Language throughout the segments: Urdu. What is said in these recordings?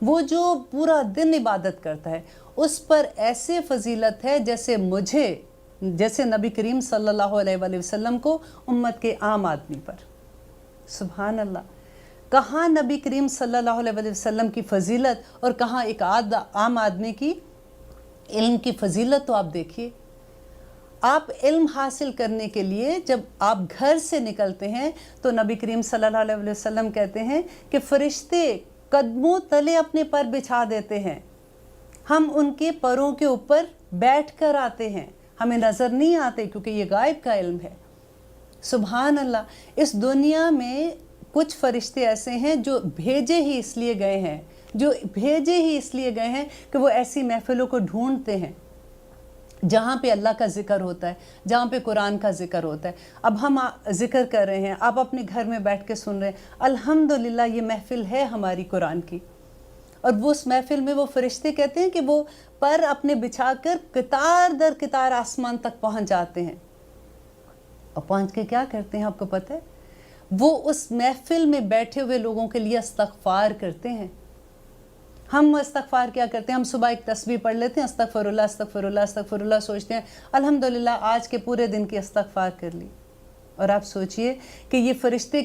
وہ جو پورا دن عبادت کرتا ہے اس پر ایسے فضیلت ہے جیسے نبی کریم صلی اللہ علیہ وآلہ وسلم کو امت کے عام آدمی پر۔ سبحان اللہ، کہاں نبی کریم صلی اللہ علیہ وآلہ وسلم کی فضیلت اور کہاں ایک عام آدمی کی علم کی فضیلت۔ تو آپ دیکھیے، آپ علم حاصل کرنے کے لیے جب آپ گھر سے نکلتے ہیں تو نبی کریم صلی اللہ علیہ وسلم کہتے ہیں کہ فرشتے قدموں تلے اپنے پر بچھا دیتے ہیں، ہم ان کے پروں کے اوپر بیٹھ کر آتے ہیں، ہمیں نظر نہیں آتے کیونکہ یہ غائب کا علم ہے۔ سبحان اللہ، اس دنیا میں کچھ فرشتے ایسے ہیں جو بھیجے ہی اس لیے گئے ہیں کہ وہ ایسی محفلوں کو ڈھونڈتے ہیں جہاں پہ اللہ کا ذکر ہوتا ہے، جہاں پہ قرآن کا ذکر ہوتا ہے۔ اب ہم ذکر کر رہے ہیں، آپ اپنے گھر میں بیٹھ کے سن رہے ہیں، الحمدللہ یہ محفل ہے ہماری قرآن کی، اور وہ اس محفل میں وہ فرشتے کہتے ہیں کہ وہ پر اپنے بچھا کر قطار در قطار آسمان تک پہنچ جاتے ہیں، اور پہنچ کے کیا کرتے ہیں آپ کو پتہ ہے؟ وہ اس محفل میں بیٹھے ہوئے لوگوں کے لیے استغفار کرتے ہیں۔ ہم استغفار کیا کرتے ہیں؟ ہم صبح ایک تسبیح پڑھ لیتے ہیں، استغفر اللہ استغفر اللہ استغفر اللہ، سوچتے ہیں الحمدللہ آج کے پورے دن کی استغفار کر لی، اور آپ سوچئے کہ یہ فرشتے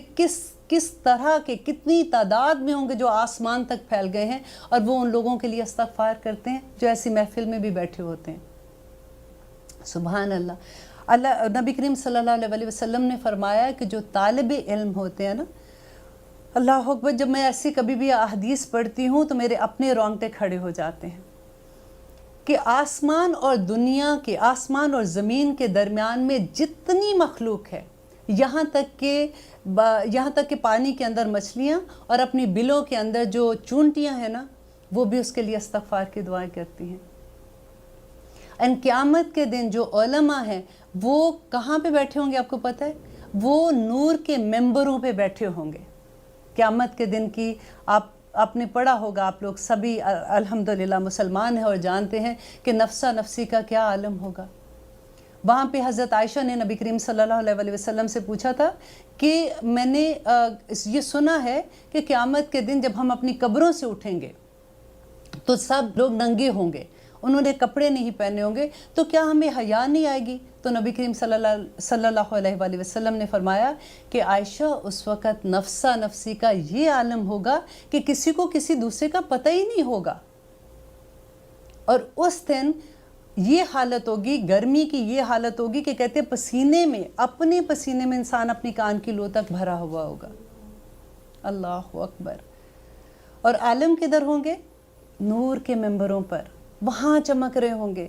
کس طرح کے، کتنی تعداد میں ہوں گے جو آسمان تک پھیل گئے ہیں، اور وہ ان لوگوں کے لیے استغفار کرتے ہیں جو ایسی محفل میں بھی بیٹھے ہوتے ہیں۔ سبحان اللہ، نبی کریم صلی اللہ علیہ وسلم نے فرمایا کہ جو طالب علم ہوتے ہیں نا، اللہ اکبر، جب میں ایسی کبھی بھی احادیث پڑھتی ہوں تو میرے اپنے رونگٹے کھڑے ہو جاتے ہیں کہ آسمان اور زمین کے درمیان میں جتنی مخلوق ہے، یہاں تک کہ پانی کے اندر مچھلیاں اور اپنی بلوں کے اندر جو چونٹیاں ہیں نا، وہ بھی اس کے لیے استغفار کی دعائیں کرتی ہیں۔ قیامت کے دن جو علماء ہیں وہ کہاں پہ بیٹھے ہوں گے آپ کو پتہ ہے؟ وہ نور کے ممبروں پہ بیٹھے ہوں گے۔ قیامت کے دن کی آپ نے پڑھا ہوگا، آپ لوگ سبھی الحمدللہ مسلمان ہیں اور جانتے ہیں کہ نفسا نفسی کا کیا عالم ہوگا۔ وہاں پہ حضرت عائشہ نے نبی کریم صلی اللہ علیہ وسلم سے پوچھا تھا کہ میں نے یہ سنا ہے کہ قیامت کے دن جب ہم اپنی قبروں سے اٹھیں گے تو سب لوگ ننگے ہوں گے، انہوں نے کپڑے نہیں پہنے ہوں گے، تو کیا ہمیں حیا نہیں آئے گی؟ تو نبی کریم صلی اللہ علیہ وآلہ وسلم نے فرمایا کہ عائشہ اس وقت نفسا نفسی کا یہ عالم ہوگا کہ کسی کو کسی دوسرے کا پتہ ہی نہیں ہوگا، اور اس دن یہ حالت ہوگی، گرمی کی یہ حالت ہوگی کہ کہتے اپنے پسینے میں انسان اپنی کان کی لو تک بھرا ہوا ہوگا۔ اللہ اکبر۔ اور عالم کدھر ہوں گے؟ نور کے ممبروں پر، وہاں چمک رہے ہوں گے۔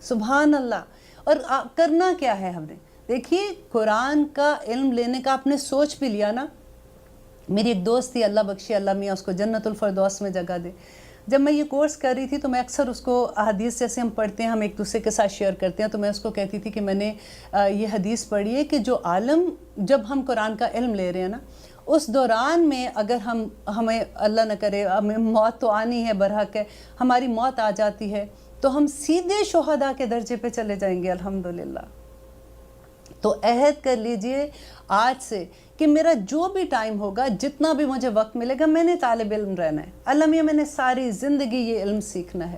سبحان اللہ۔ اور کرنا کیا ہے ہم نے؟ دیکھیے، قرآن کا علم لینے کا آپ نے سوچ بھی لیا نا۔ میری ایک دوست تھی، اللہ بخشی، اللہ میاں اس کو جنت الفردوس میں جگہ دے، جب میں یہ کورس کر رہی تھی تو میں اکثر اس کو حدیث جیسے ہم پڑھتے ہیں، ہم ایک دوسرے کے ساتھ شیئر کرتے ہیں، تو میں اس کو کہتی تھی کہ میں نے یہ حدیث پڑھی ہے کہ جو عالم، جب ہم قرآن کا علم لے رہے ہیں نا، اس دوران میں اگر ہمیں اللہ نہ کرے، ہمیں موت تو آنی ہے، برحق ہے، ہماری موت آ جاتی ہے تو ہم سیدھے شہداء کے درجے پہ چلے جائیں گے الحمدللہ۔ تو عہد کر لیجئے آج سے کہ میرا جو بھی ٹائم ہوگا، جتنا بھی مجھے وقت ملے گا، میں نے طالب علم رہنا ہے۔ اللہ میاں، میں نے ساری زندگی یہ علم سیکھنا ہے۔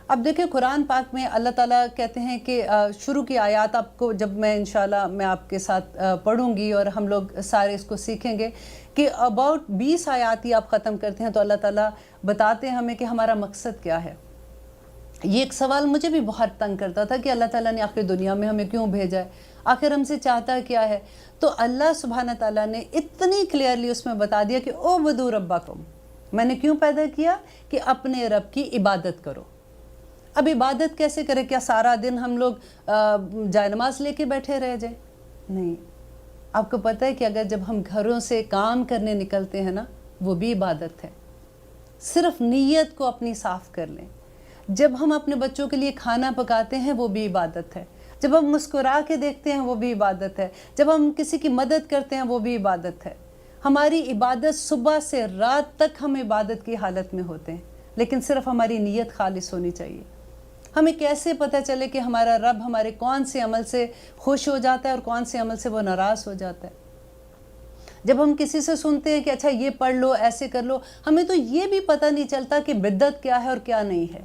اب دیکھیں قرآن پاک میں اللہ تعالیٰ کہتے ہیں کہ شروع کی آیات آپ کو جب میں انشاءاللہ میں آپ کے ساتھ پڑھوں گی اور ہم لوگ سارے اس کو سیکھیں گے کہ about 20 آیات ہی آپ ختم کرتے ہیں تو اللہ تعالیٰ بتاتے ہیں ہمیں کہ ہمارا مقصد کیا ہے۔ یہ ایک سوال مجھے بھی بہت تنگ کرتا تھا کہ اللہ تعالیٰ نے آخر دنیا میں ہمیں کیوں بھیجا ہے، آخر ہم سے چاہتا کیا ہے؟ تو اللہ سبحانہ تعالیٰ نے اتنی کلیئرلی اس میں بتا دیا کہ اعبدوا ربکم، میں نے کیوں پیدا کیا؟ کہ اپنے رب کی عبادت کرو۔ اب عبادت کیسے کرے؟ کیا سارا دن ہم لوگ جائے نماز لے کے بیٹھے رہ جائیں؟ نہیں۔ آپ کو پتہ ہے کہ اگر جب ہم گھروں سے کام کرنے نکلتے ہیں نا، وہ بھی عبادت ہے۔ صرف نیت کو اپنی صاف کر لیں۔ جب ہم اپنے بچوں کے لیے کھانا پکاتے ہیں وہ بھی عبادت ہے۔ جب ہم مسکرا کے دیکھتے ہیں وہ بھی عبادت ہے۔ جب ہم کسی کی مدد کرتے ہیں وہ بھی عبادت ہے۔ ہماری عبادت صبح سے رات تک ہم عبادت کی حالت میں ہوتے ہیں، لیکن صرف ہماری نیت خالص ہونی چاہیے۔ ہمیں کیسے پتہ چلے کہ ہمارا رب ہمارے کون سے عمل سے خوش ہو جاتا ہے اور کون سے عمل سے وہ ناراض ہو جاتا ہے؟ جب ہم کسی سے سنتے ہیں کہ اچھا یہ پڑھ لو، ایسے کر لو، ہمیں تو یہ بھی پتہ نہیں چلتا کہ بدعت کیا ہے اور کیا نہیں ہے.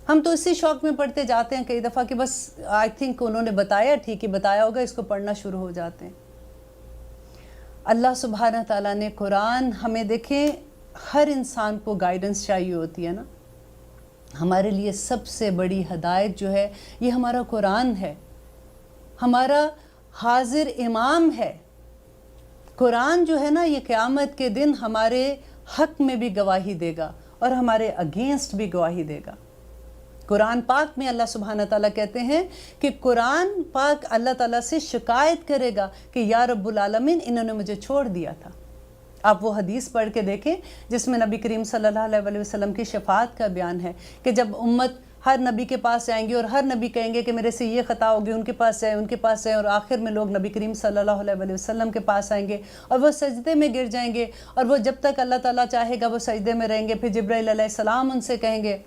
ہم تو اسی شوق میں پڑھتے جاتے ہیں کئی دفعہ کہ بس آئی تھنک انہوں نے بتایا، ٹھیک ہی بتایا ہوگا، اس کو پڑھنا شروع ہو جاتے ہیں. اللہ سبحانہ تعالیٰ نے قرآن ہمیں، دیکھیں ہر انسان کو گائیڈنس چاہیے ہوتی ہے نا. ہمارے لیے سب سے بڑی ہدایت جو ہے یہ ہمارا قرآن ہے، ہمارا حاضر امام ہے. قرآن جو ہے نا یہ قیامت کے دن ہمارے حق میں بھی گواہی دے گا اور ہمارے اگینسٹ بھی گواہی دے گا. قرآن پاک میں اللہ سبحانہ تعالیٰ کہتے ہیں کہ قرآن پاک اللہ تعالیٰ سے شکایت کرے گا کہ یا رب العالمین انہوں نے مجھے چھوڑ دیا تھا. آپ وہ حدیث پڑھ کے دیکھیں جس میں نبی کریم صلی اللہ علیہ وسلم کی شفاعت کا بیان ہے کہ جب امت ہر نبی کے پاس جائیں گے اور ہر نبی کہیں گے کہ میرے سے یہ خطا ہوگی، ان کے پاس جائیں، ان کے پاس جائیں، اور آخر میں لوگ نبی کریم صلی اللہ علیہ وسلم کے پاس آئیں گے اور وہ سجدے میں گر جائیں گے، اور وہ جب تک اللہ تعالیٰ چاہے گا وہ سجدے میں رہیں گے. پھر جبرائیل علیہ السلام ان سے کہیں گے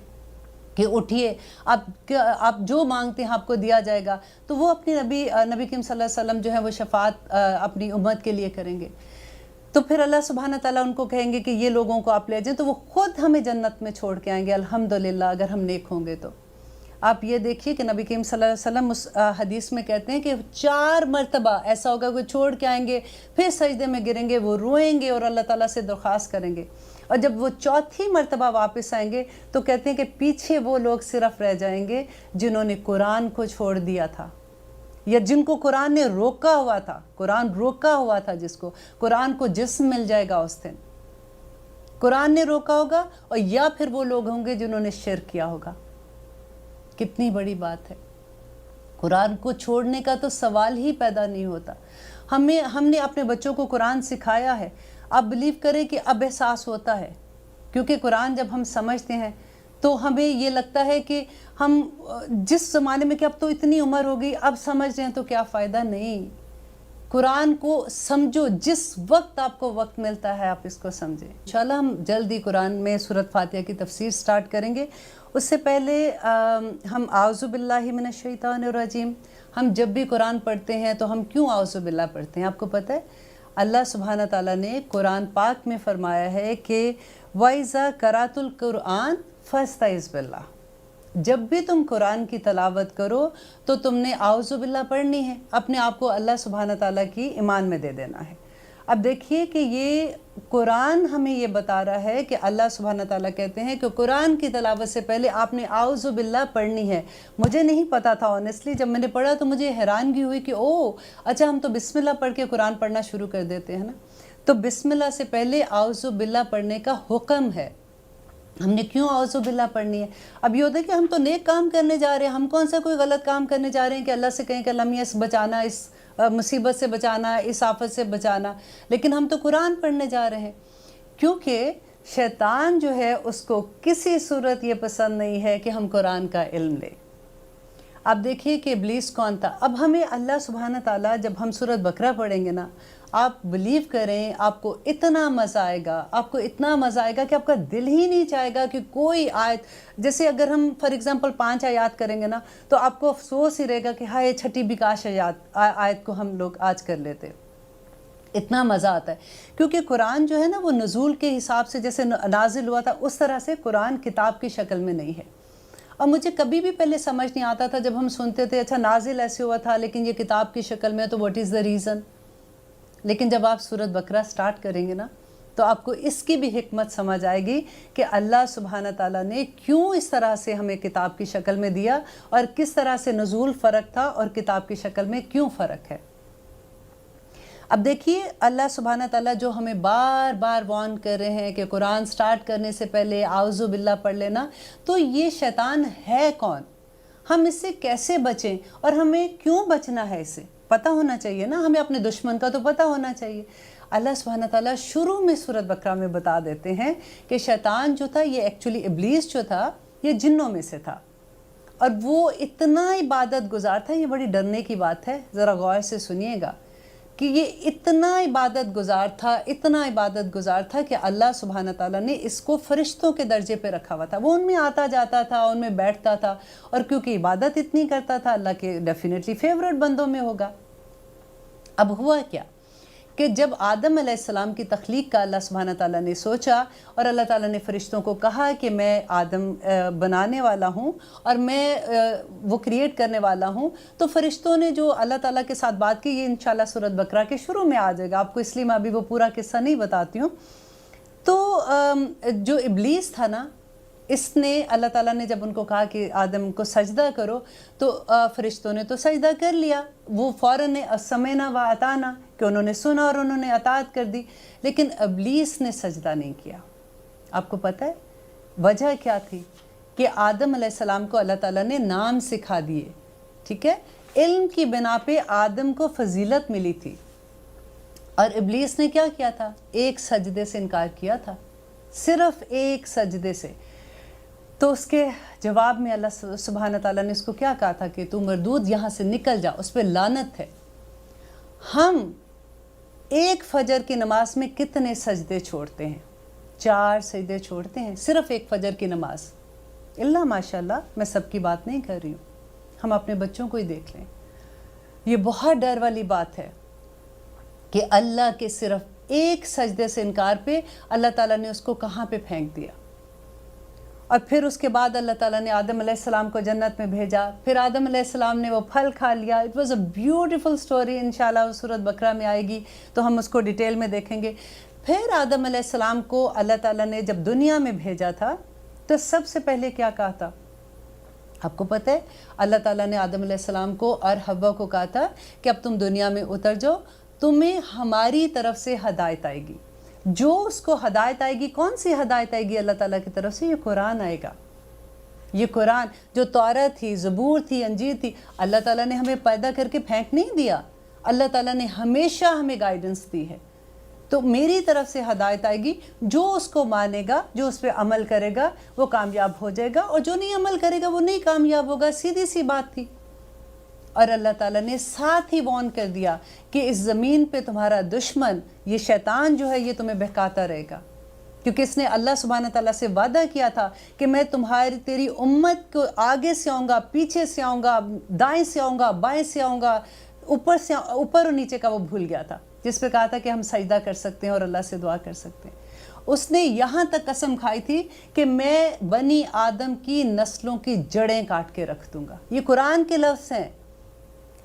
کہ اٹھیے، آپ جو مانگتے ہیں آپ کو دیا جائے گا. تو وہ اپنی نبی کریم صلی اللہ علیہ وسلم جو ہے وہ شفاعت اپنی امت کے لیے کریں گے. تو پھر اللہ سبحانہ تعالیٰ ان کو کہیں گے کہ یہ لوگوں کو آپ لے جائیں، تو وہ خود ہمیں جنت میں چھوڑ کے آئیں گے الحمدللہ اگر ہم نیک ہوں گے. تو آپ یہ دیکھیے کہ نبی کریم صلی اللہ علیہ وسلم اس حدیث میں کہتے ہیں کہ 4 مرتبہ ایسا ہوگا کہ چھوڑ کے آئیں گے، پھر سجدے میں گریں گے، وہ روئیں گے اور اللہ تعالیٰ سے درخواست کریں گے. اور جب وہ 4تھی مرتبہ واپس آئیں گے تو کہتے ہیں کہ پیچھے وہ لوگ صرف رہ جائیں گے جنہوں نے قرآن کو چھوڑ دیا تھا، یا جن کو قرآن نے روکا ہوا تھا. قرآن روکا ہوا تھا جس کو، قرآن کو جسم مل جائے گا اس دن. قرآن نے روکا ہوگا، اور یا پھر وہ لوگ ہوں گے جنہوں نے شرک کیا ہوگا. کتنی بڑی بات ہے. قرآن کو چھوڑنے کا تو سوال ہی پیدا نہیں ہوتا. ہم نے اپنے بچوں کو قرآن سکھایا ہے. آپ بلیو کریں کہ اب احساس ہوتا ہے، کیونکہ قرآن جب ہم سمجھتے ہیں تو ہمیں یہ لگتا ہے کہ ہم جس زمانے میں کہ اب تو اتنی عمر ہو گئی، اب سمجھ رہے ہیں تو کیا فائدہ. نہیں، قرآن کو سمجھو، جس وقت آپ کو وقت ملتا ہے آپ اس کو سمجھیں. انشاءاللہ ہم جلدی قرآن میں سورۃ فاتحہ کی تفسیر سٹارٹ کریں گے. اس سے پہلے ہم اعوذ باللہ من الشیطان الرجیم، ہم جب بھی قرآن پڑھتے ہیں تو ہم کیوں اعوذ باللہ پڑھتے ہیں؟ آپ کو پتہ ہے اللہ سبحانہ تعالیٰ نے قرآن پاک میں فرمایا ہے کہ وَإِذَا قَرَأْتُ الْقُرْآنَ فَاسْتَعِذْ بِاللَّهِ، جب بھی تم قرآن کی تلاوت کرو تو تم نے اعوذ باللہ پڑھنی ہے، اپنے آپ کو اللہ سبحانہ تعالیٰ کی ایمان میں دے دینا ہے. اب دیکھیے کہ یہ قرآن ہمیں یہ بتا رہا ہے کہ اللہ سبحانہ تعالیٰ کہتے ہیں کہ قرآن کی تلاوت سے پہلے آپ نے اعوذ باللہ پڑھنی ہے. مجھے نہیں پتا تھا آنیسٹلی، جب میں نے پڑھا تو مجھے حیرانگی ہوئی کہ اچھا ہم تو بسم اللہ پڑھ کے قرآن پڑھنا شروع کر دیتے ہیں نا. تو بسم اللہ سے پہلے اعوذ باللہ پڑھنے کا حکم ہے. ہم نے کیوں اعوذ باللہ پڑھنی ہے؟ اب یہ ہوتا ہے کہ ہم تو نیک کام کرنے جا رہے ہیں، ہم کون سا کوئی غلط کام کرنے جا رہے ہیں کہ اللہ سے کہیں کہ اللہ میاں اس بچانا، اس مصیبت سے بچانا، اس آفت سے بچانا. لیکن ہم تو قرآن پڑھنے جا رہے ہیں، کیونکہ شیطان جو ہے اس کو کسی صورت یہ پسند نہیں ہے کہ ہم قرآن کا علم لیں. آپ دیکھیے کہ ابلیس کون تھا. اب ہمیں اللہ سبحانہ تعالیٰ جب ہم سورۃ بقرہ پڑھیں گے نا، آپ بلیو کریں آپ کو اتنا مزہ آئے گا، آپ کو اتنا مزہ آئے گا کہ آپ کا دل ہی نہیں چاہے گا کہ کوئی آیت، جیسے اگر ہم فار ایگزامپل 5 آیات کریں گے نا تو آپ کو افسوس ہی رہے گا کہ ہائے 6ٹھی بھی کاش آیت کو ہم لوگ آج کر لیتے. اتنا مزہ آتا ہے کیونکہ قرآن جو ہے نا وہ نزول کے حساب سے جیسے نازل ہوا تھا اس طرح سے قرآن کتاب کی شکل میں نہیں ہے. اور مجھے کبھی بھی پہلے سمجھ نہیں آتا تھا جب ہم سنتے تھے اچھا نازل ایسے ہوا تھا لیکن یہ کتاب کی شکل میں، تو واٹ از دا ریزن. لیکن جب آپ سورۃ بقرہ سٹارٹ کریں گے نا تو آپ کو اس کی بھی حکمت سمجھ آئے گی کہ اللہ سبحانہ تعالیٰ نے کیوں اس طرح سے ہمیں کتاب کی شکل میں دیا، اور کس طرح سے نزول فرق تھا اور کتاب کی شکل میں کیوں فرق ہے. اب دیکھیے اللہ سبحانہ تعالیٰ جو ہمیں بار بار وارن کر رہے ہیں کہ قرآن سٹارٹ کرنے سے پہلے اعوذ باللہ پڑھ لینا، تو یہ شیطان ہے کون، ہم اس سے کیسے بچیں، اور ہمیں کیوں بچنا ہے، اسے پتہ ہونا چاہیے نا. ہمیں اپنے دشمن کا تو پتہ ہونا چاہیے. اللہ سبحانہ تعالیٰ شروع میں سورۃ بقرہ میں بتا دیتے ہیں کہ شیطان جو تھا یہ ایکچولی ابلیس جو تھا یہ جنوں میں سے تھا، اور وہ اتنا عبادت گزار تھا. یہ بڑی ڈرنے کی بات ہے، ذرا غور سے سنیے گا کہ یہ اتنا عبادت گزار تھا، اتنا عبادت گزار تھا کہ اللہ سبحانہ تعالیٰ نے اس کو فرشتوں کے درجے پہ رکھا ہوا تھا. وہ ان میں آتا جاتا تھا، ان میں بیٹھتا تھا، اور کیونکہ عبادت اتنی کرتا تھا اللہ کے ڈیفینیٹلی فیورٹ بندوں میں ہوگا. اب ہوا کیا کہ جب آدم علیہ السلام کی تخلیق کا اللہ سبحانہ تعالیٰ نے سوچا اور اللہ تعالیٰ نے فرشتوں کو کہا کہ میں آدم بنانے والا ہوں اور میں وہ کریٹ کرنے والا ہوں، تو فرشتوں نے جو اللہ تعالیٰ کے ساتھ بات کی، یہ انشاءاللہ سورۃ بقرہ کے شروع میں آ جائے گا آپ کو، اس لیے میں ابھی وہ پورا قصہ نہیں بتاتی ہوں۔ تو جو ابلیس تھا نا، اس نے اللہ تعالیٰ نے جب ان کو کہا کہ آدم کو سجدہ کرو، تو فرشتوں نے تو سجدہ کر لیا، وہ فوراً سمعنا و اطعنا کہ انہوں نے سنا اور انہوں نے اطاعت کر دی، لیکن ابلیس نے سجدہ نہیں کیا۔ آپ کو پتہ ہے وجہ کیا تھی؟ کہ آدم علیہ السلام کو اللہ تعالیٰ نے نام سکھا دیے، ٹھیک ہے، علم کی بنا پہ آدم کو فضیلت ملی تھی، اور ابلیس نے کیا کیا تھا؟ ایک سجدے سے انکار کیا تھا، صرف ایک سجدے سے۔ تو اس کے جواب میں اللہ سبحانہ تعالیٰ نے اس کو کیا کہا تھا کہ تو مردود یہاں سے نکل جا، اس پہ لعنت ہے۔ ہم ایک فجر کی نماز میں کتنے سجدے چھوڑتے ہیں؟ 4 سجدے چھوڑتے ہیں، صرف ایک فجر کی نماز۔ اللہ ماشاءاللہ، میں سب کی بات نہیں کر رہی ہوں، ہم اپنے بچوں کو ہی دیکھ لیں۔ یہ بہت ڈر والی بات ہے کہ اللہ کے صرف ایک سجدے سے انکار پہ اللہ تعالیٰ نے اس کو کہاں پہ پھینک دیا۔ اور پھر اس کے بعد اللہ تعالیٰ نے آدم علیہ السلام کو جنت میں بھیجا، پھر آدم علیہ السلام نے وہ پھل کھا لیا۔ It was a beautiful story, انشاءاللہ سورۃ بقرہ میں آئے گی تو ہم اس کو ڈیٹیل میں دیکھیں گے۔ پھر آدم علیہ السلام کو اللہ تعالیٰ نے جب دنیا میں بھیجا تھا تو سب سے پہلے کیا کہا تھا؟ آپ کو پتہ ہے اللہ تعالیٰ نے آدم علیہ السلام کو اور حوا کو کہا تھا کہ اب تم دنیا میں اتر جاؤ، تمہیں ہماری طرف سے ہدایت آئے گی۔ جو اس کو ہدایت آئے گی، کون سی ہدایت آئے گی اللہ تعالیٰ کی طرف سے؟ یہ قرآن آئے گا۔ یہ قرآن جو تورات تھی، زبور تھی، انجیل تھی، اللہ تعالیٰ نے ہمیں پیدا کر کے پھینک نہیں دیا، اللہ تعالیٰ نے ہمیشہ ہمیں گائیڈنس دی ہے۔ تو میری طرف سے ہدایت آئے گی، جو اس کو مانے گا، جو اس پہ عمل کرے گا وہ کامیاب ہو جائے گا، اور جو نہیں عمل کرے گا وہ نہیں کامیاب ہوگا، سیدھی سی بات تھی۔ اور اللہ تعالیٰ نے ساتھ ہی وارن کر دیا کہ اس زمین پہ تمہارا دشمن یہ شیطان جو ہے یہ تمہیں بہکاتا رہے گا، کیونکہ اس نے اللہ سبحانہ تعالیٰ سے وعدہ کیا تھا کہ میں تیری امت کو آگے سے آؤں گا، پیچھے سے آؤں گا، دائیں سے آؤں گا، بائیں سے آؤں گا، اوپر اور نیچے کا وہ بھول گیا تھا، جس پہ کہا تھا کہ ہم سجدہ کر سکتے ہیں اور اللہ سے دعا کر سکتے ہیں۔ اس نے یہاں تک قسم کھائی تھی کہ میں بنی آدم کی نسلوں کی جڑیں کاٹ کے رکھ دوں گا۔ یہ قرآن کے لفظ ہیں۔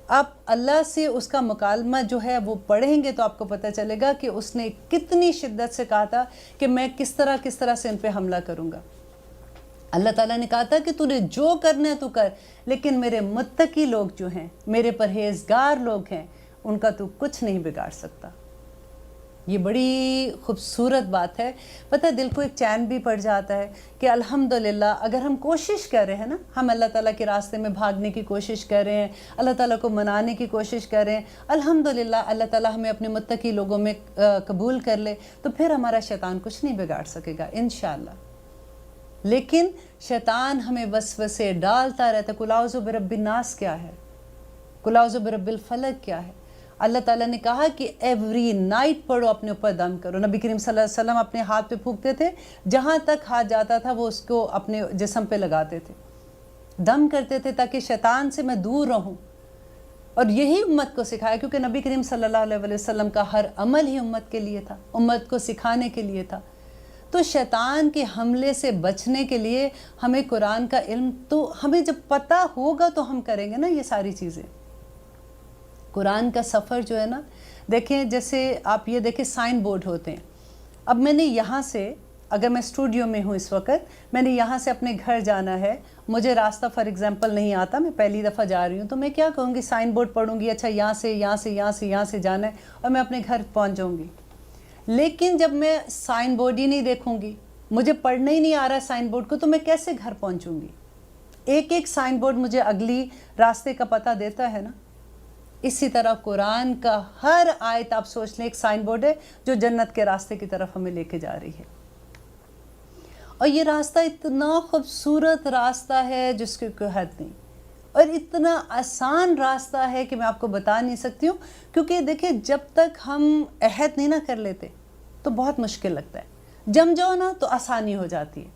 آپ اللہ سے اس کا مکالمہ جو ہے وہ پڑھیں گے تو آپ کو پتہ چلے گا کہ اس نے کتنی شدت سے کہا تھا کہ میں کس طرح سے ان پہ حملہ کروں گا۔ اللہ تعالیٰ نے کہا تھا کہ تو نے جو کرنا ہے تو کر، لیکن میرے متقی لوگ جو ہیں، میرے پرہیزگار لوگ ہیں، ان کا تو کچھ نہیں بگاڑ سکتا۔ یہ بڑی خوبصورت بات ہے، پتہ دل کو ایک چین بھی پڑ جاتا ہے کہ الحمدللہ اگر ہم کوشش کر رہے ہیں نا، ہم اللہ تعالیٰ کے راستے میں بھاگنے کی کوشش کر رہے ہیں، اللہ تعالیٰ کو منانے کی کوشش کر رہے ہیں، الحمدللہ اللہ تعالیٰ ہمیں اپنے متقی لوگوں میں قبول کر لے تو پھر ہمارا شیطان کچھ نہیں بگاڑ سکے گا انشاءاللہ۔ لیکن شیطان ہمیں وسوسے ڈالتا رہتا ہے۔ قل اعوذ برب الناس کیا ہے؟ قل اعوذ برب الفلق کیا ہے؟ اللہ تعالیٰ نے کہا کہ ایوری نائٹ پڑھو، اپنے اوپر دم کرو۔ نبی کریم صلی اللہ علیہ وسلم اپنے ہاتھ پہ پھونکتے تھے، جہاں تک ہاتھ جاتا تھا وہ اس کو اپنے جسم پہ لگاتے تھے، دم کرتے تھے تاکہ شیطان سے میں دور رہوں۔ اور یہی امت کو سکھایا، کیونکہ نبی کریم صلی اللہ علیہ وسلم کا ہر عمل ہی امت کے لیے تھا، امت کو سکھانے کے لیے تھا۔ تو شیطان کے حملے سے بچنے کے لیے ہمیں قرآن کا علم، تو ہمیں جب پتہ ہوگا تو ہم کریں گے نا یہ ساری چیزیں۔ قرآن کا سفر جو ہے نا، دیکھیں جیسے آپ یہ دیکھیں سائن بورڈ ہوتے ہیں۔ اب میں نے یہاں سے، اگر میں اسٹوڈیو میں ہوں اس وقت، میں نے یہاں سے اپنے گھر جانا ہے، مجھے راستہ فار ایگزامپل نہیں آتا، میں پہلی دفعہ جا رہی ہوں، تو میں کیا کہوں گی؟ سائن بورڈ پڑھوں گی، اچھا یہاں سے جانا ہے، اور میں اپنے گھر پہنچ جاؤں گی۔ لیکن جب میں سائن بورڈ ہی نہیں دیکھوں گی، مجھے پڑھنا ہی نہیں آ رہا سائن بورڈ کو، تو میں کیسے گھر پہنچوں گی؟ ایک سائن بورڈ مجھے اگلی راستے کا پتہ دیتا ہے نا۔ اسی طرح قرآن کا ہر آیت آپ سوچ لیں ایک سائن بورڈ ہے جو جنت کے راستے کی طرف ہمیں لے کے جا رہی ہے۔ اور یہ راستہ اتنا خوبصورت راستہ ہے جس کی کوئی حد نہیں، اور اتنا آسان راستہ ہے کہ میں آپ کو بتا نہیں سکتی ہوں، کیونکہ دیکھیں جب تک ہم عہد نہیں نہ کر لیتے تو بہت مشکل لگتا ہے، جم جاؤ نا تو آسانی ہو جاتی ہے۔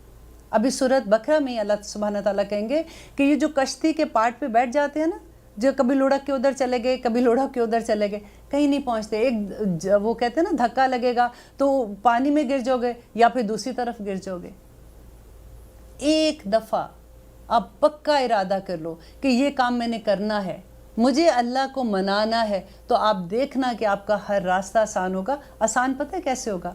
ابھی سورۃ بقرہ میں اللہ سبحانہ تعالیٰ کہیں گے کہ یہ جو کشتی کے پارٹ پہ بیٹھ جاتے ہیں نا، جو کبھی لڑک کے ادھر چلے گئے، کبھی لڑک کے ادھر چلے گئے، کہیں نہیں پہنچتے. ایک وہ کہتے ہیں نا دھکا لگے گا تو پانی میں گر جاؤ گے یا پھر دوسری طرف گر جاؤ گے. ایک دفعہ آپ پکا ارادہ کر لو کہ یہ کام میں نے کرنا ہے، مجھے اللہ کو منانا ہے، تو آپ دیکھنا کہ آپ کا ہر راستہ آسان ہوگا. آسان پتہ ہے کیسے ہوگا؟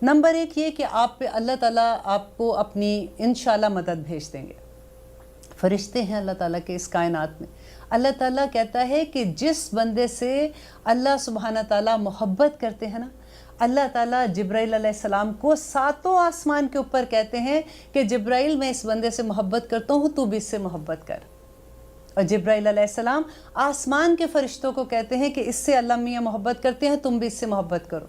نمبر ایک یہ کہ آپ پہ اللہ تعالیٰ آپ کو اپنی انشاءاللہ مدد بھیج دیں گے. فرشتے ہیں اللہ تعالیٰ کے اس کائنات میں. اللہ تعالیٰ کہتا ہے کہ جس بندے سے اللہ سبحانہ تعالیٰ محبت کرتے ہیں نا، اللہ تعالیٰ جبرائیل علیہ السلام کو 7 آسمان کے اوپر کہتے ہیں کہ جبرائیل میں اس بندے سے محبت کرتا ہوں، تو بھی اس سے محبت کر. اور جبرائیل علیہ السلام آسمان کے فرشتوں کو کہتے ہیں کہ اس سے اللہ میاں محبت کرتے ہیں، تم بھی اس سے محبت کرو.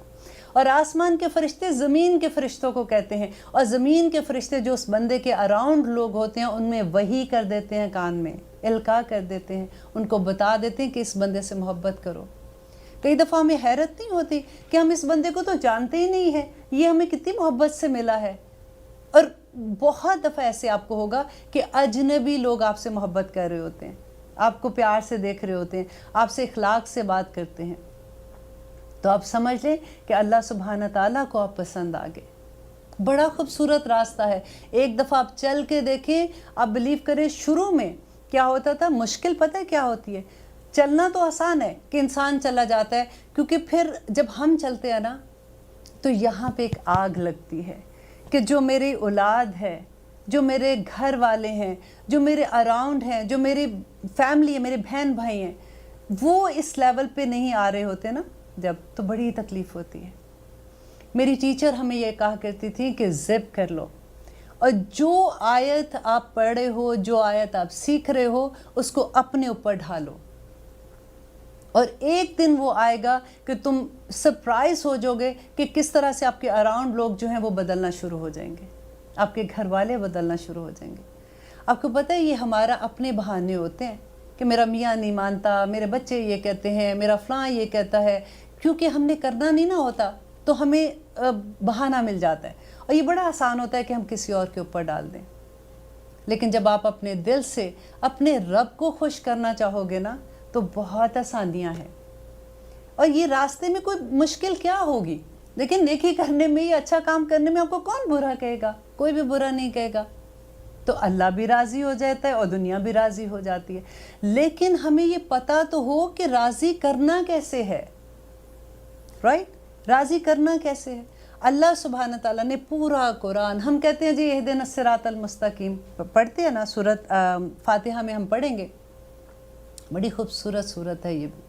اور آسمان کے فرشتے زمین کے فرشتوں کو کہتے ہیں، اور زمین کے فرشتے جو اس بندے کے اراؤنڈ لوگ ہوتے ہیں ان میں وحی کر دیتے ہیں، کان میں القاء کر دیتے ہیں، ان کو بتا دیتے ہیں کہ اس بندے سے محبت کرو. کئی دفعہ ہمیں حیرت نہیں ہوتی کہ ہم اس بندے کو تو جانتے ہی نہیں ہیں، یہ ہمیں کتنی محبت سے ملا ہے. اور بہت دفعہ ایسے آپ کو ہوگا کہ اجنبی لوگ آپ سے محبت کر رہے ہوتے ہیں، آپ کو پیار سے دیکھ رہے ہوتے ہیں، آپ سے اخلاق سے بات کرتے ہیں، تو آپ سمجھ لیں کہ اللہ سبحانہ تعالیٰ کو آپ پسند آ گئے. بڑا خوبصورت راستہ ہے. ایک دفعہ آپ چل کے دیکھیں، آپ بلیو کریں شروع میں کیا ہوتا تھا، مشکل پتہ ہے کیا ہوتی ہے؟ چلنا تو آسان ہے کہ انسان چلا جاتا ہے، کیونکہ پھر جب ہم چلتے ہیں نا تو یہاں پہ ایک آگ لگتی ہے کہ جو میری اولاد ہے، جو میرے گھر والے ہیں، جو میرے اراؤنڈ ہیں، جو میری فیملی ہے، میرے بہن بھائی ہیں، وہ اس لیول پہ نہیں آ رہے ہوتے نا جب، تو بڑی تکلیف ہوتی ہے. میری ٹیچر ہمیں یہ کہا کرتی تھی کہ زپ کر لو، اور جو آیت آپ پڑھ رہے ہو، جو آیت آپ سیکھ رہے ہو، اس کو اپنے اوپر ڈھالو. اور ایک دن وہ آئے گا کہ تم سرپرائز ہو جاؤ گے کہ کس طرح سے آپ کے اراؤنڈ لوگ جو ہیں وہ بدلنا شروع ہو جائیں گے، آپ کے گھر والے بدلنا شروع ہو جائیں گے. آپ کو پتہ ہے یہ ہمارا اپنے بہانے ہوتے ہیں کہ میرا میاں نہیں مانتا، میرے بچے یہ کہتے ہیں، میرا فلاں یہ کہتا ہے، کیونکہ ہم نے کرنا نہیں نہ ہوتا تو ہمیں بہانہ مل جاتا ہے. اور یہ بڑا آسان ہوتا ہے کہ ہم کسی اور کے اوپر ڈال دیں. لیکن جب آپ اپنے دل سے اپنے رب کو خوش کرنا چاہو گے نا تو بہت آسانیاں ہیں. اور یہ راستے میں کوئی مشکل کیا ہوگی، لیکن نیکی کرنے میں یا اچھا کام کرنے میں آپ کو کون برا کہے گا؟ کوئی بھی برا نہیں کہے گا. تو اللہ بھی راضی ہو جاتا ہے اور دنیا بھی راضی ہو جاتی ہے. لیکن ہمیں یہ پتہ تو ہو کہ راضی کرنا کیسے ہے، رائٹ؟ راضی کرنا کیسے ہے؟ اللہ سبحانہ تعالیٰ نے پورا قرآن، ہم کہتے ہیں جی اہدنا الصراط المستقیم پڑھتے ہیں نا، سورۃ فاتحہ میں ہم پڑھیں گے، بڑی خوبصورت صورت ہے یہ بھی.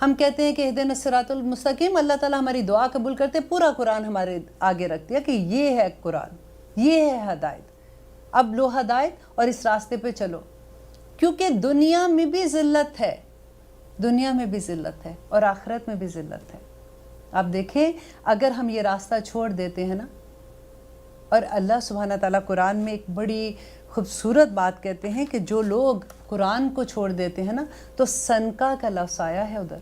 ہم کہتے ہیں کہ اہدنا الصراط المستقیم، اللہ تعالیٰ ہماری دعا قبول کرتے، پورا قرآن ہمارے آگے رکھ دیا کہ یہ ہے قرآن، یہ ہے ہدایت، اب لو ہدایت اور اس راستے پہ چلو. کیونکہ دنیا میں بھی ذلت ہے، دنیا میں بھی ذلت ہے اور آخرت میں بھی ذلت ہے. آپ دیکھیں اگر ہم یہ راستہ چھوڑ دیتے ہیں نا، اور اللہ سبحانہ تعالیٰ قرآن میں ایک بڑی خوبصورت بات کہتے ہیں کہ جو لوگ قرآن کو چھوڑ دیتے ہیں نا تو سنکا کا لفظ آیا ہے ادھر.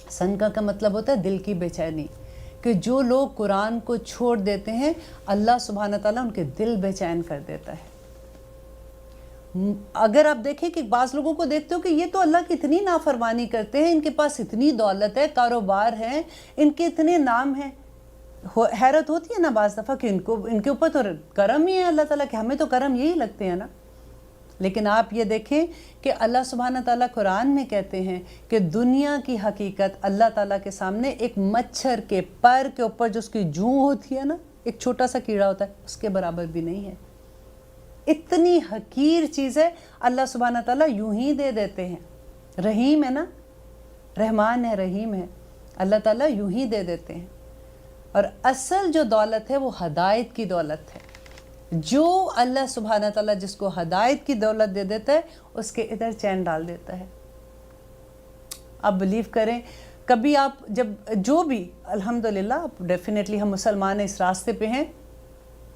سنکا کا مطلب ہوتا ہے دل کی بے چینی، کہ جو لوگ قرآن کو چھوڑ دیتے ہیں اللہ سبحانہ تعالیٰ ان کے دل بے چین کر دیتا ہے. اگر آپ دیکھیں کہ بعض لوگوں کو دیکھتے ہو کہ یہ تو اللہ کی اتنی نافرمانی کرتے ہیں، ان کے پاس اتنی دولت ہے، کاروبار ہے، ان کے اتنے نام ہیں، حیرت ہوتی ہے نا بعض دفعہ کہ ان کے اوپر تو کرم ہی ہے اللہ تعالیٰ کے، ہمیں تو کرم یہی لگتے ہیں نا. لیکن آپ یہ دیکھیں کہ اللہ سبحانہ تعالیٰ قرآن میں کہتے ہیں کہ دنیا کی حقیقت اللہ تعالیٰ کے سامنے ایک مچھر کے پر کے اوپر جو اس کی جوں ہوتی ہے نا، ایک چھوٹا سا کیڑا ہوتا ہے، اس کے برابر بھی نہیں ہے. اتنی حقیر چیز ہے، اللہ سبحانہ تعالیٰ یوں ہی دے دیتے ہیں. رحیم ہے نا، رحمان ہے، رحیم ہے، اللہ تعالیٰ یوں ہی دے دیتے ہیں. اور اصل جو دولت ہے وہ ہدایت کی دولت ہے. جو اللہ سبحانہ تعالیٰ جس کو ہدایت کی دولت دے دیتا ہے اس کے ادھر چین ڈال دیتا ہے. آپ بلیو کریں، کبھی آپ جب جو بھی الحمدللہ ڈیفینیٹلی ہم مسلمان اس راستے پہ ہیں،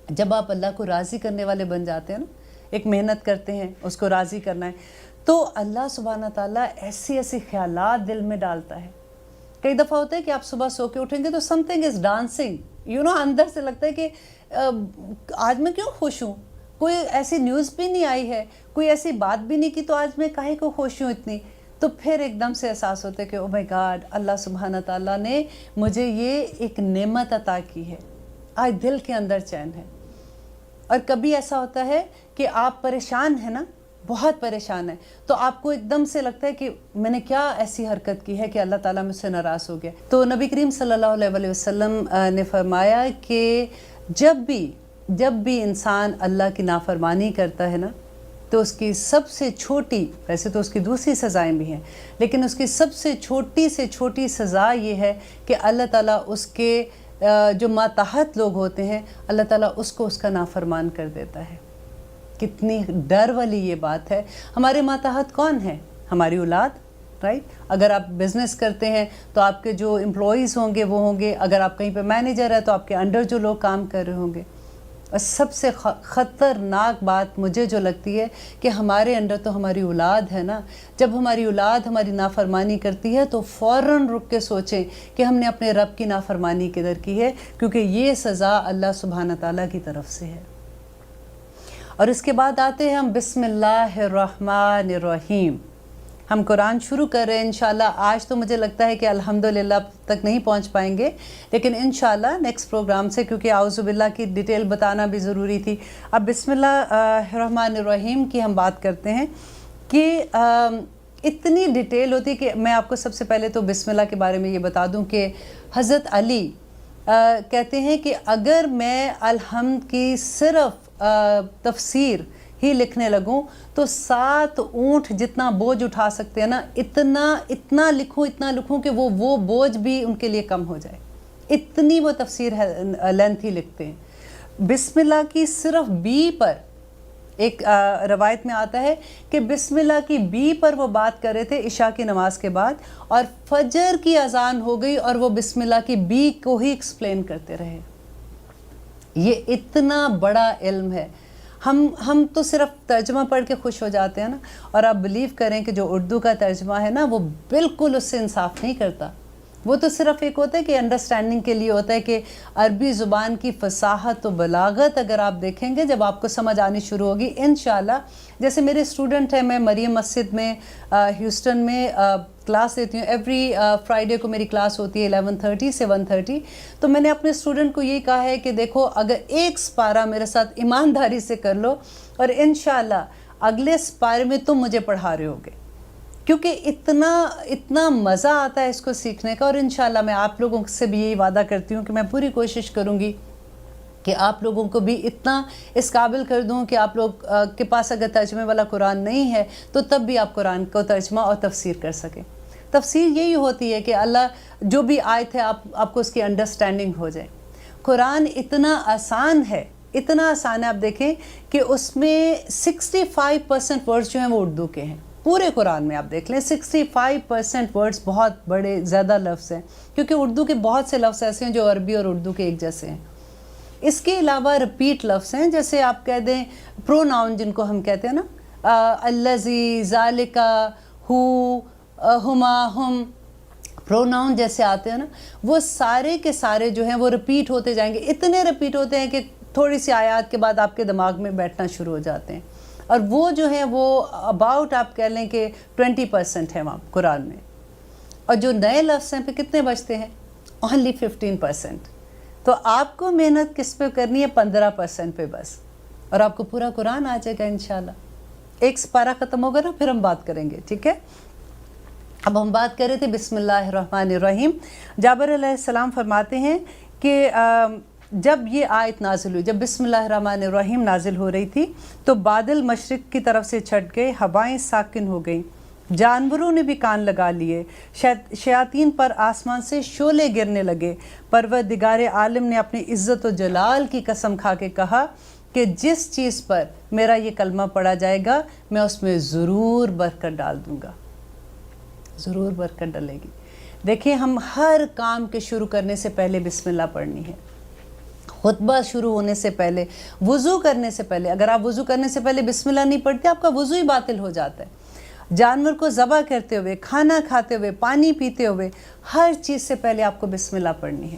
جب آپ اللہ کو راضی کرنے والے بن جاتے ہیں نا، ایک محنت کرتے ہیں اس کو راضی کرنا ہے، تو اللہ سبحانہ تعالیٰ ایسی ایسی خیالات دل میں ڈالتا ہے. کئی دفعہ ہوتا ہے کہ آپ صبح سو کے اٹھیں گے تو سم تھنگ از ڈانسنگ، اندر سے لگتا ہے کہ آج میں کیوں خوش ہوں، کوئی ایسی نیوز بھی نہیں آئی ہے, کوئی ایسی بات بھی نہیں کی, تو آج میں کاہے کو خوش ہوں اتنی. تو پھر ایک دم سے احساس ہوتا ہے کہ او مائی گاڈ, اللہ سبحانہ تعالیٰ نے مجھے یہ ایک نعمت عطا کی ہے. آج دل کے اندر چین ہے. اور کبھی ایسا ہوتا ہے کہ آپ پریشان ہیں نا, بہت پریشان ہیں, تو آپ کو ایک دم سے لگتا ہے کہ میں نے کیا ایسی حرکت کی ہے کہ اللہ تعالیٰ مجھ سے ناراض ہو گیا. تو نبی کریم صلی اللہ علیہ وسلم نے فرمایا کہ جب بھی انسان اللہ کی نافرمانی کرتا ہے نا, تو اس کی سب سے چھوٹی, ویسے تو اس کی دوسری سزائیں بھی ہیں, لیکن اس کی سب سے چھوٹی سزا یہ ہے کہ اللہ تعالیٰ اس کے جو ماتحت لوگ ہوتے ہیں, اللہ تعالیٰ اس کو اس کا نافرمان کر دیتا ہے. کتنی ڈر والی یہ بات ہے. ہمارے ماتحت کون ہیں؟ ہماری اولاد, رائٹ. اگر آپ بزنس کرتے ہیں تو آپ کے جو امپلائیز ہوں گے وہ ہوں گے. اگر آپ کہیں پہ مینیجر ہے تو آپ کے انڈر جو لوگ کام کر رہے ہوں گے. اور سب سے خطرناک بات مجھے جو لگتی ہے کہ ہمارے انڈر تو ہماری اولاد ہے نا. جب ہماری اولاد ہماری نافرمانی کرتی ہے تو فوراً رک کے سوچیں کہ ہم نے اپنے رب کی نافرمانی کدھر کی ہے, کیونکہ یہ سزا اللہ سبحانہ تعالیٰ کی طرف سے ہے. اور اس کے بعد آتے ہیں ہم بسم اللہ الرحمن الرحیم. ہم قرآن شروع کر رہے ہیں انشاءاللہ. آج تو مجھے لگتا ہے کہ الحمدللہ تک نہیں پہنچ پائیں گے, لیکن انشاءاللہ نیکسٹ پروگرام سے, کیونکہ اعوذ باللہ کی ڈیٹیل بتانا بھی ضروری تھی. اب بسم اللہ الرحمن الرحیم کی ہم بات کرتے ہیں کہ اتنی ڈیٹیل ہوتی کہ میں آپ کو سب سے پہلے تو بسم اللہ کے بارے میں یہ بتا دوں کہ حضرت علی کہتے ہیں کہ اگر میں الحمد کی صرف تفسیر ہی لکھنے لگوں تو 7 اونٹ جتنا بوجھ اٹھا سکتے ہیں نا, اتنا لکھوں کہ وہ بوجھ بھی ان کے لیے کم ہو جائے. اتنی وہ تفسیر ہے, لینتھی لکھتے ہیں. بسم اللہ کی صرف بی پر ایک روایت میں آتا ہے کہ بسم اللہ کی بی پر وہ بات کر رہے تھے عشاء کی نماز کے بعد, اور فجر کی اذان ہو گئی اور وہ بسم اللہ کی بی کو ہی ایکسپلین کرتے رہے. یہ اتنا بڑا علم ہے. ہم تو صرف ترجمہ پڑھ کے خوش ہو جاتے ہیں نا, اور آپ بلیو کریں کہ جو اردو کا ترجمہ ہے نا وہ بالکل اس سے انصاف نہیں کرتا. وہ تو صرف ایک ہوتا ہے کہ انڈرسٹینڈنگ کے لیے ہوتا ہے کہ عربی زبان کی فصاحت و بلاغت اگر آپ دیکھیں گے, جب آپ کو سمجھ آنی شروع ہوگی انشاءاللہ. جیسے میرے اسٹوڈنٹ ہیں, میں مریم مسجد میں ہیوسٹن میں کلاس دیتی ہوں. ایوری فرائیڈے کو میری کلاس ہوتی ہے 11:30 سے 1:30. تو میں نے اپنے اسٹوڈنٹ کو یہی کہا ہے کہ دیکھو, اگر ایک سپارہ میرے ساتھ ایمانداری سے کر لو, اور انشاءاللہ اگلے سپارے میں تم مجھے پڑھا رہے ہوگے, کیونکہ اتنا مزہ آتا ہے اس کو سیکھنے کا. اور انشاءاللہ میں آپ لوگوں سے بھی یہی وعدہ کرتی ہوں کہ میں پوری کوشش کروں گی کہ آپ لوگوں کو بھی اتنا اس قابل کر دوں کہ آپ لوگ کے پاس اگر ترجمے والا قرآن نہیں ہے تو تب بھی آپ قرآن کو ترجمہ اور تفسیر کر سکیں. تفسیر یہی ہوتی ہے کہ اللہ جو بھی آیت ہے آپ کو اس کی انڈرسٹینڈنگ ہو جائے. قرآن اتنا آسان ہے, آپ دیکھیں کہ اس میں 65% ورڈز جو ہیں وہ اردو کے ہیں. پورے قرآن میں آپ دیکھ لیں 65% ورڈز بہت بڑے زیادہ لفظ ہیں, کیونکہ اردو کے بہت سے لفظ ایسے ہیں جو عربی اور اردو کے ایک جیسے ہیں. اس کے علاوہ رپیٹ لفظ ہیں, جیسے آپ کہہ دیں پروناؤن جن کو ہم کہتے ہیں نا, الذی, ذالکا, ہو, ہما, ہم, پروناؤن جیسے آتے ہیں نا, وہ سارے کے سارے جو ہیں وہ رپیٹ ہوتے جائیں گے. اتنے رپیٹ ہوتے ہیں کہ تھوڑی سی آیات کے بعد آپ کے دماغ میں بیٹھنا شروع ہو جاتے ہیں. اور وہ جو ہیں وہ اباؤٹ آپ کہہ لیں کہ 20% ہے وہاں قرآن میں. اور جو نئے لفظ ہیں پہ کتنے بچتے ہیں؟ اونلی 15%. تو آپ کو محنت کس پہ کرنی ہے؟ 15% پہ بس, اور آپ کو پورا قرآن آ جائے گا انشاءاللہ. ایک سپارہ ختم ہوگا نا, پھر ہم بات کریں گے, ٹھیک ہے. اب ہم بات کر رہے تھے بسم اللہ الرحمن الرحیم. جابر علیہ السلام فرماتے ہیں کہ جب یہ آیت نازل ہوئی, جب بسم اللہ الرحمن الرحیم نازل ہو رہی تھی تو بادل مشرق کی طرف سے چھٹ گئے, ہوائیں ساکن ہو گئیں, جانوروں نے بھی کان لگا لیے, شیاطین پر آسمان سے شعلے گرنے لگے. پروردگار عالم نے اپنی عزت و جلال کی قسم کھا کے کہا کہ جس چیز پر میرا یہ کلمہ پڑھا جائے گا میں اس میں ضرور برکت ڈال دوں گا, ضرور برکت ڈلے گی. دیکھیں, ہم ہر کام کے شروع کرنے سے پہلے بسم اللہ پڑھنی ہے. خطبہ شروع ہونے سے پہلے, وضو کرنے سے پہلے, اگر آپ وضو کرنے سے پہلے بسم اللہ نہیں پڑھتے آپ کا وضو ہی باطل ہو جاتا ہے. جانور کو ذبح کرتے ہوئے, کھانا کھاتے ہوئے, پانی پیتے ہوئے, ہر چیز سے پہلے آپ کو بسم اللہ پڑھنی ہے.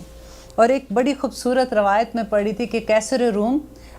اور ایک بڑی خوبصورت روایت میں پڑھی تھی کہ کیسر روم